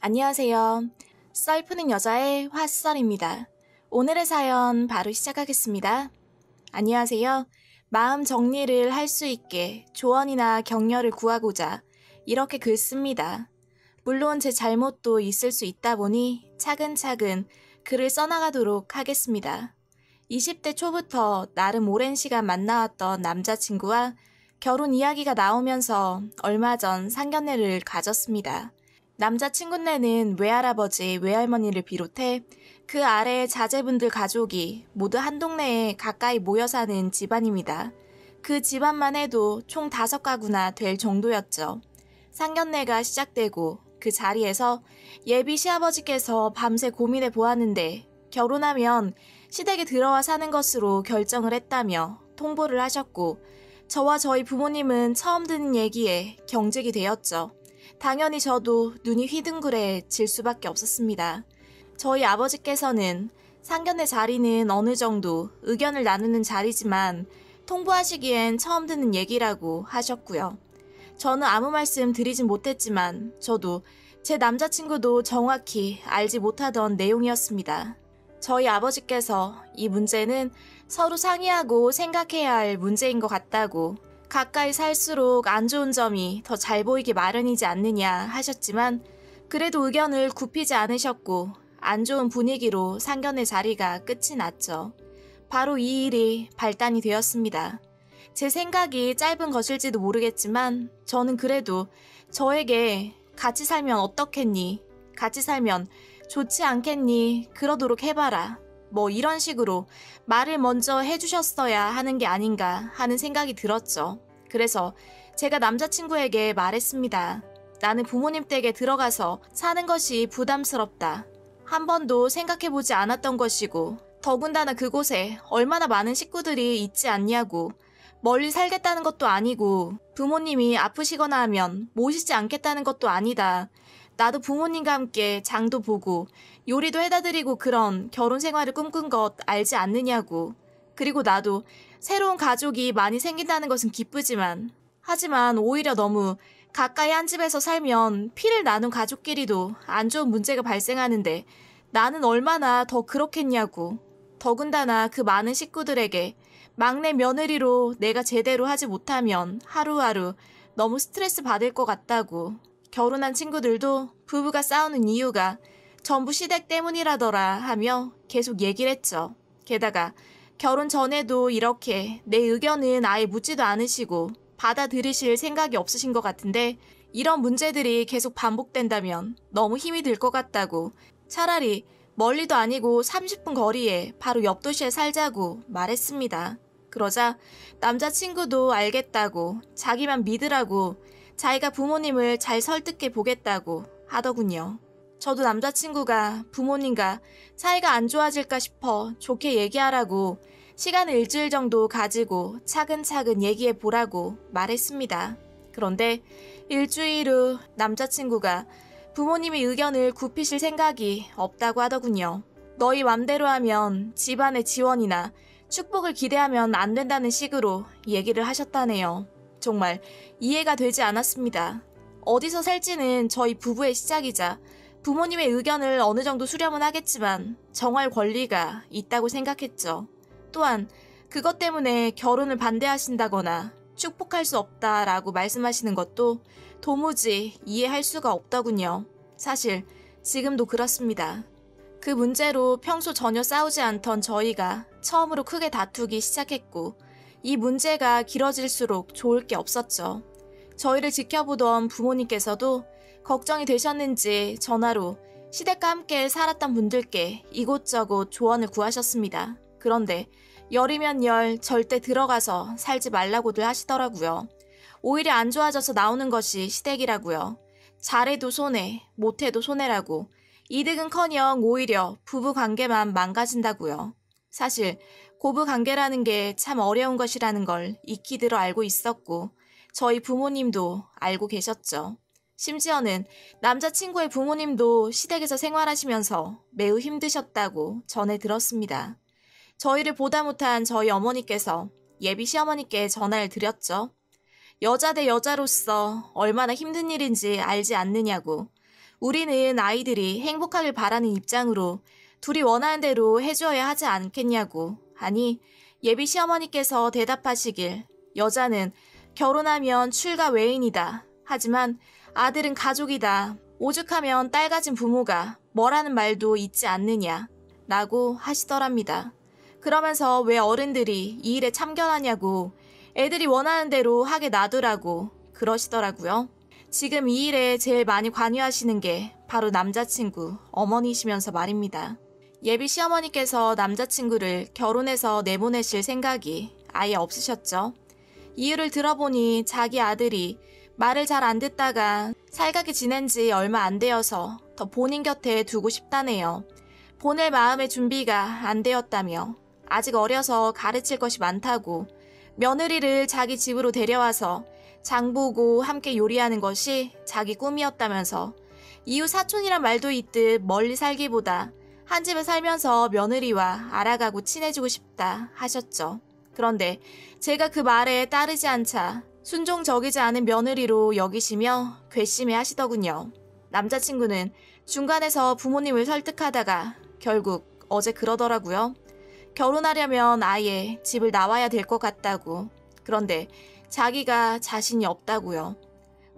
안녕하세요. 썰 푸는 여자의 화썰입니다. 오늘의 사연 바로 시작하겠습니다. 안녕하세요. 마음 정리를 할 수 있게 조언이나 격려를 구하고자 이렇게 글 씁니다. 물론 제 잘못도 있을 수 있다 보니 차근차근 글을 써나가도록 하겠습니다. 20대 초부터 나름 오랜 시간 만나왔던 남자친구와 결혼 이야기가 나오면서 얼마 전 상견례를 가졌습니다. 남자친구네는 외할아버지, 외할머니를 비롯해 그 아래 자제분들 가족이 모두 한 동네에 가까이 모여 사는 집안입니다. 그 집안만 해도 총 5가구나 될 정도였죠. 상견례가 시작되고 그 자리에서 예비 시아버지께서 밤새 고민해 보았는데 결혼하면 시댁에 들어와 사는 것으로 결정을 했다며 통보를 하셨고 저와 저희 부모님은 처음 듣는 얘기에 경직이 되었죠. 당연히 저도 눈이 휘둥그레질 수밖에 없었습니다. 저희 아버지께서는 상견례 자리는 어느 정도 의견을 나누는 자리지만 통보하시기엔 처음 듣는 얘기라고 하셨고요. 저는 아무 말씀 드리진 못했지만 저도 제 남자친구도 정확히 알지 못하던 내용이었습니다. 저희 아버지께서 이 문제는 서로 상의하고 생각해야 할 문제인 것 같다고 가까이 살수록 안 좋은 점이 더 잘 보이기 마련이지 않느냐 하셨지만 그래도 의견을 굽히지 않으셨고 안 좋은 분위기로 상견례 자리가 끝이 났죠. 바로 이 일이 발단이 되었습니다. 제 생각이 짧은 것일지도 모르겠지만 저는 그래도 저에게 같이 살면 어떻겠니? 같이 살면 좋지 않겠니? 그러도록 해봐라. 뭐 이런 식으로 말을 먼저 해주셨어야 하는 게 아닌가 하는 생각이 들었죠. 그래서 제가 남자친구에게 말했습니다. 나는 부모님 댁에 들어가서 사는 것이 부담스럽다. 한 번도 생각해보지 않았던 것이고 더군다나 그곳에 얼마나 많은 식구들이 있지 않냐고 멀리 살겠다는 것도 아니고 부모님이 아프시거나 하면 모시지 않겠다는 것도 아니다. 나도 부모님과 함께 장도 보고 요리도 해다 드리고 그런 결혼 생활을 꿈꾼 것 알지 않느냐고. 그리고 나도 새로운 가족이 많이 생긴다는 것은 기쁘지만 하지만 오히려 너무 가까이 한 집에서 살면 피를 나눈 가족끼리도 안 좋은 문제가 발생하는데 나는 얼마나 더 그렇겠냐고. 더군다나 그 많은 식구들에게 막내 며느리로 내가 제대로 하지 못하면 하루하루 너무 스트레스 받을 것 같다고. 결혼한 친구들도 부부가 싸우는 이유가 전부 시댁 때문이라더라 하며 계속 얘기를 했죠. 게다가 결혼 전에도 이렇게 내 의견은 아예 묻지도 않으시고 받아들이실 생각이 없으신 것 같은데 이런 문제들이 계속 반복된다면 너무 힘이 들 것 같다고 차라리 멀리도 아니고 30분 거리에 바로 옆 도시에 살자고 말했습니다. 그러자 남자친구도 알겠다고 자기만 믿으라고 자기가 부모님을 잘 설득해 보겠다고 하더군요. 저도 남자친구가 부모님과 사이가 안 좋아질까 싶어 좋게 얘기하라고 시간을 일주일 정도 가지고 차근차근 얘기해 보라고 말했습니다. 그런데 일주일 후 남자친구가 부모님의 의견을 굽히실 생각이 없다고 하더군요. 너희 맘대로 하면 집안의 지원이나 축복을 기대하면 안 된다는 식으로 얘기를 하셨다네요. 정말 이해가 되지 않았습니다. 어디서 살지는 저희 부부의 시작이자 부모님의 의견을 어느 정도 수렴은 하겠지만 정할 권리가 있다고 생각했죠. 또한 그것 때문에 결혼을 반대하신다거나 축복할 수 없다라고 말씀하시는 것도 도무지 이해할 수가 없더군요. 사실 지금도 그렇습니다. 그 문제로 평소 전혀 싸우지 않던 저희가 처음으로 크게 다투기 시작했고 이 문제가 길어질수록 좋을 게 없었죠. 저희를 지켜보던 부모님께서도 걱정이 되셨는지 전화로 시댁과 함께 살았던 분들께 이곳저곳 조언을 구하셨습니다. 그런데 열이면 열 절대 들어가서 살지 말라고들 하시더라고요. 오히려 안 좋아져서 나오는 것이 시댁이라고요. 잘해도 손해, 못해도 손해라고 이득은커녕 오히려 부부 관계만 망가진다고요. 사실 고부 관계라는 게 참 어려운 것이라는 걸 익히 들어 알고 있었고 저희 부모님도 알고 계셨죠. 심지어는 남자친구의 부모님도 시댁에서 생활하시면서 매우 힘드셨다고 전해 들었습니다. 저희를 보다 못한 저희 어머니께서 예비 시어머니께 전화를 드렸죠. 여자 대 여자로서 얼마나 힘든 일인지 알지 않느냐고. 우리는 아이들이 행복하길 바라는 입장으로 둘이 원하는 대로 해주어야 하지 않겠냐고 하니 예비 시어머니께서 대답하시길 여자는 결혼하면 출가 외인이다. 하지만 아들은 가족이다. 오죽하면 딸 가진 부모가 뭐라는 말도 있지 않느냐 라고 하시더랍니다. 그러면서 왜 어른들이 이 일에 참견하냐고 애들이 원하는 대로 하게 놔두라고 그러시더라고요. 지금 이 일에 제일 많이 관여하시는 게 바로 남자친구, 어머니시면서 말입니다. 예비 시어머니께서 남자친구를 결혼해서 내보내실 생각이 아예 없으셨죠. 이유를 들어보니 자기 아들이 말을 잘 안 듣다가 살갑게 지낸 지 얼마 안 되어서 더 본인 곁에 두고 싶다네요. 보낼 마음의 준비가 안 되었다며 아직 어려서 가르칠 것이 많다고 며느리를 자기 집으로 데려와서 장보고 함께 요리하는 것이 자기 꿈이었다면서 이웃 사촌이란 말도 있듯 멀리 살기보다 한 집에 살면서 며느리와 알아가고 친해지고 싶다 하셨죠. 그런데 제가 그 말에 따르지 않자 순종적이지 않은 며느리로 여기시며 괘씸해 하시더군요. 남자친구는 중간에서 부모님을 설득하다가 결국 어제 그러더라고요. 결혼하려면 아예 집을 나와야 될 것 같다고. 그런데 자기가 자신이 없다고요.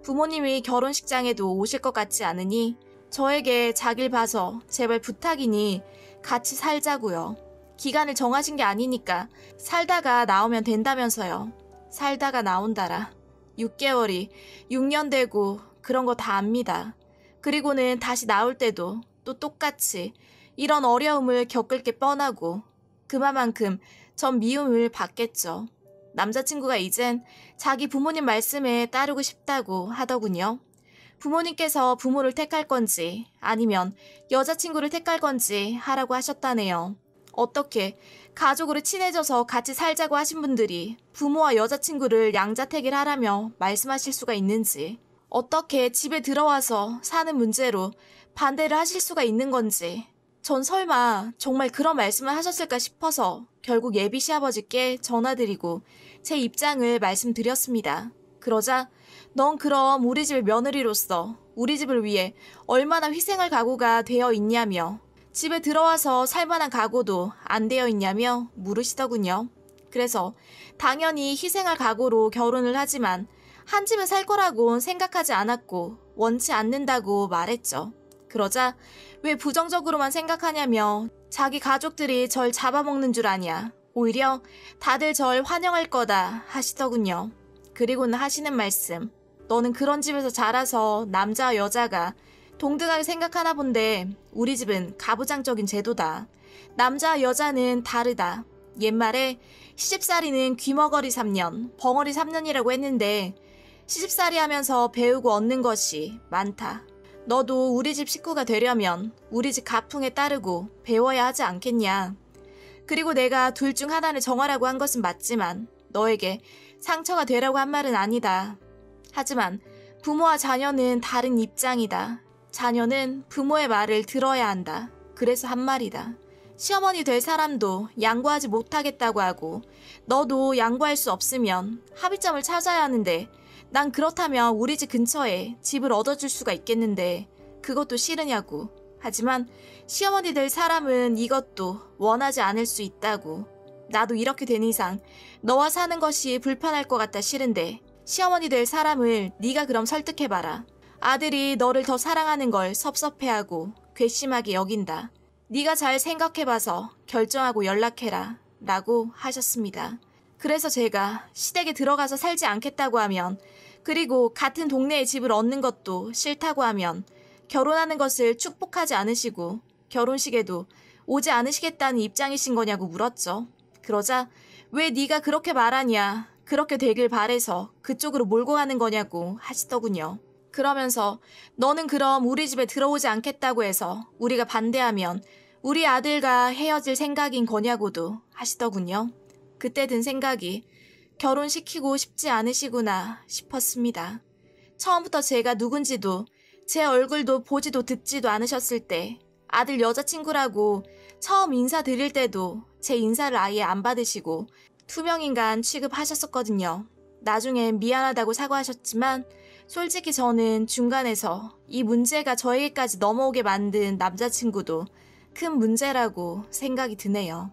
부모님이 결혼식장에도 오실 것 같지 않으니 저에게 자길 봐서 제발 부탁이니 같이 살자고요. 기간을 정하신 게 아니니까 살다가 나오면 된다면서요. 살다가 나온다라. 6개월이 6년 되고 그런 거 다 압니다. 그리고는 다시 나올 때도 또 똑같이 이런 어려움을 겪을 게 뻔하고 그만큼 전 미움을 받겠죠. 남자친구가 이젠 자기 부모님 말씀에 따르고 싶다고 하더군요. 부모님께서 부모를 택할 건지 아니면 여자친구를 택할 건지 하라고 하셨다네요. 어떻게 가족으로 친해져서 같이 살자고 하신 분들이 부모와 여자친구를 양자택일 하라며 말씀하실 수가 있는지, 어떻게 집에 들어와서 사는 문제로 반대를 하실 수가 있는 건지, 전 설마 정말 그런 말씀을 하셨을까 싶어서 결국 예비 시아버지께 전화드리고 제 입장을 말씀드렸습니다. 그러자 넌 그럼 우리 집의 며느리로서 우리 집을 위해 얼마나 희생할 각오가 되어 있냐며 집에 들어와서 살만한 각오도 안 되어 있냐며 물으시더군요. 그래서 당연히 희생할 각오로 결혼을 하지만 한 집에 살 거라곤 생각하지 않았고 원치 않는다고 말했죠. 그러자 왜 부정적으로만 생각하냐며 자기 가족들이 절 잡아먹는 줄 아냐. 오히려 다들 절 환영할 거다 하시더군요. 그리고는 하시는 말씀. 너는 그런 집에서 자라서 남자와 여자가 동등하게 생각하나 본데 우리 집은 가부장적인 제도다. 남자와 여자는 다르다. 옛말에 시집살이는 귀머거리 3년, 벙어리 3년이라고 했는데 시집살이 하면서 배우고 얻는 것이 많다. 너도 우리 집 식구가 되려면 우리 집 가풍에 따르고 배워야 하지 않겠냐. 그리고 내가 둘 중 하나를 정하라고 한 것은 맞지만 너에게 상처가 되라고 한 말은 아니다. 하지만 부모와 자녀는 다른 입장이다. 자녀는 부모의 말을 들어야 한다. 그래서 한 말이다. 시어머니 될 사람도 양보하지 못하겠다고 하고 너도 양보할 수 없으면 합의점을 찾아야 하는데 난 그렇다면 우리 집 근처에 집을 얻어줄 수가 있겠는데 그것도 싫으냐고. 하지만 시어머니 될 사람은 이것도 원하지 않을 수 있다고. 나도 이렇게 된 이상 너와 사는 것이 불편할 것 같다 싫은데 시어머니 될 사람을 네가 그럼 설득해봐라. 아들이 너를 더 사랑하는 걸 섭섭해하고 괘씸하게 여긴다. 네가 잘 생각해봐서 결정하고 연락해라 라고 하셨습니다. 그래서 제가 시댁에 들어가서 살지 않겠다고 하면 그리고 같은 동네에 집을 얻는 것도 싫다고 하면 결혼하는 것을 축복하지 않으시고 결혼식에도 오지 않으시겠다는 입장이신 거냐고 물었죠. 그러자 왜 네가 그렇게 말하냐, 그렇게 되길 바래서 그쪽으로 몰고 가는 거냐고 하시더군요. 그러면서 너는 그럼 우리 집에 들어오지 않겠다고 해서 우리가 반대하면 우리 아들과 헤어질 생각인 거냐고도 하시더군요. 그때 든 생각이 결혼시키고 싶지 않으시구나 싶었습니다. 처음부터 제가 누군지도 제 얼굴도 보지도 듣지도 않으셨을 때 아들 여자친구라고 처음 인사드릴 때도 제 인사를 아예 안 받으시고 투명인간 취급하셨었거든요. 나중엔 미안하다고 사과하셨지만 솔직히 저는 중간에서 이 문제가 저에게까지 넘어오게 만든 남자친구도 큰 문제라고 생각이 드네요.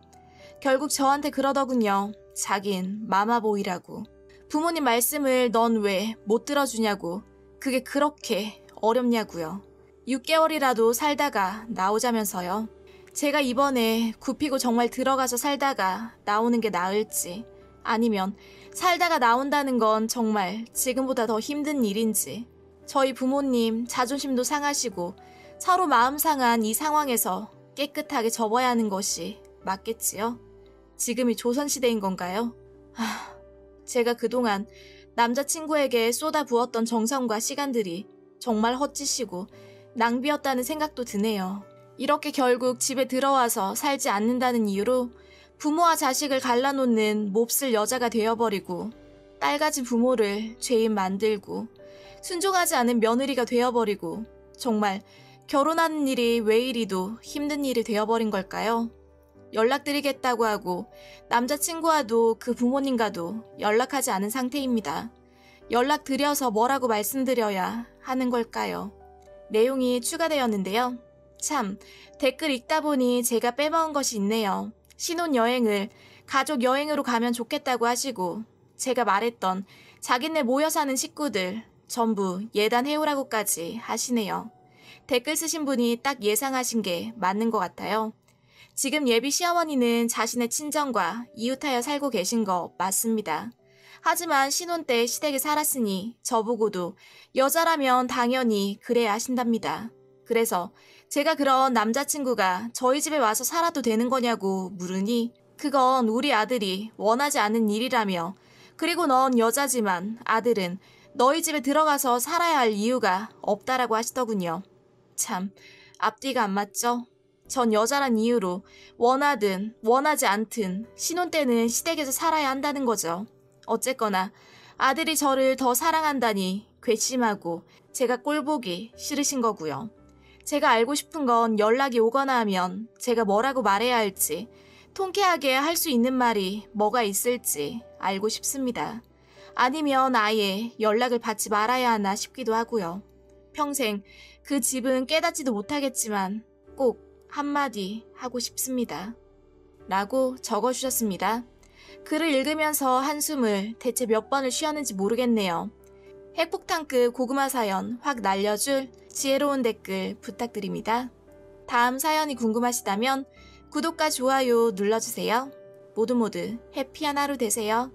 결국 저한테 그러더군요. 자긴 마마보이라고. 부모님 말씀을 넌 왜 못 들어주냐고. 그게 그렇게 어렵냐고요. 6개월이라도 살다가 나오자면서요. 제가 이번에 굽히고 정말 들어가서 살다가 나오는 게 나을지, 아니면 살다가 나온다는 건 정말 지금보다 더 힘든 일인지, 저희 부모님 자존심도 상하시고 서로 마음 상한 이 상황에서 깨끗하게 접어야 하는 것이 맞겠지요? 지금이 조선시대인 건가요? 제가 그동안 남자친구에게 쏟아부었던 정성과 시간들이 정말 헛짓이고 낭비였다는 생각도 드네요. 이렇게 결국 집에 들어와서 살지 않는다는 이유로 부모와 자식을 갈라놓는 몹쓸 여자가 되어버리고 딸같이 부모를 죄인 만들고 순종하지 않은 며느리가 되어버리고 정말 결혼하는 일이 왜 이리도 힘든 일이 되어버린 걸까요? 연락드리겠다고 하고 남자친구와도 그 부모님과도 연락하지 않은 상태입니다. 연락드려서 뭐라고 말씀드려야 하는 걸까요? 내용이 추가되었는데요. 참, 댓글 읽다 보니 제가 빼먹은 것이 있네요. 신혼여행을 가족 여행으로 가면 좋겠다고 하시고 제가 말했던 자기네 모여 사는 식구들 전부 예단해오라고까지 하시네요. 댓글 쓰신 분이 딱 예상하신 게 맞는 것 같아요. 지금 예비 시어머니는 자신의 친정과 이웃하여 살고 계신 거 맞습니다. 하지만 신혼 때 시댁에 살았으니 저보고도 여자라면 당연히 그래야 하신답니다. 그래서 제가 그런 남자친구가 저희 집에 와서 살아도 되는 거냐고 물으니 그건 우리 아들이 원하지 않는 일이라며, 그리고 넌 여자지만 아들은 너희 집에 들어가서 살아야 할 이유가 없다라고 하시더군요. 참, 앞뒤가 안 맞죠? 전 여자란 이유로 원하든 원하지 않든 신혼 때는 시댁에서 살아야 한다는 거죠. 어쨌거나 아들이 저를 더 사랑한다니 괘씸하고 제가 꼴보기 싫으신 거고요. 제가 알고 싶은 건 연락이 오거나 하면 제가 뭐라고 말해야 할지, 통쾌하게 할 수 있는 말이 뭐가 있을지 알고 싶습니다. 아니면 아예 연락을 받지 말아야 하나 싶기도 하고요. 평생 그 집은 깨닫지도 못하겠지만 꼭 한마디 하고 싶습니다. 라고 적어주셨습니다. 글을 읽으면서 한숨을 대체 몇 번을 쉬었는지 모르겠네요. 핵폭탄급 고구마 사연 확 날려줄 지혜로운 댓글 부탁드립니다. 다음 사연이 궁금하시다면 구독과 좋아요 눌러주세요. 모두 해피한 하루 되세요.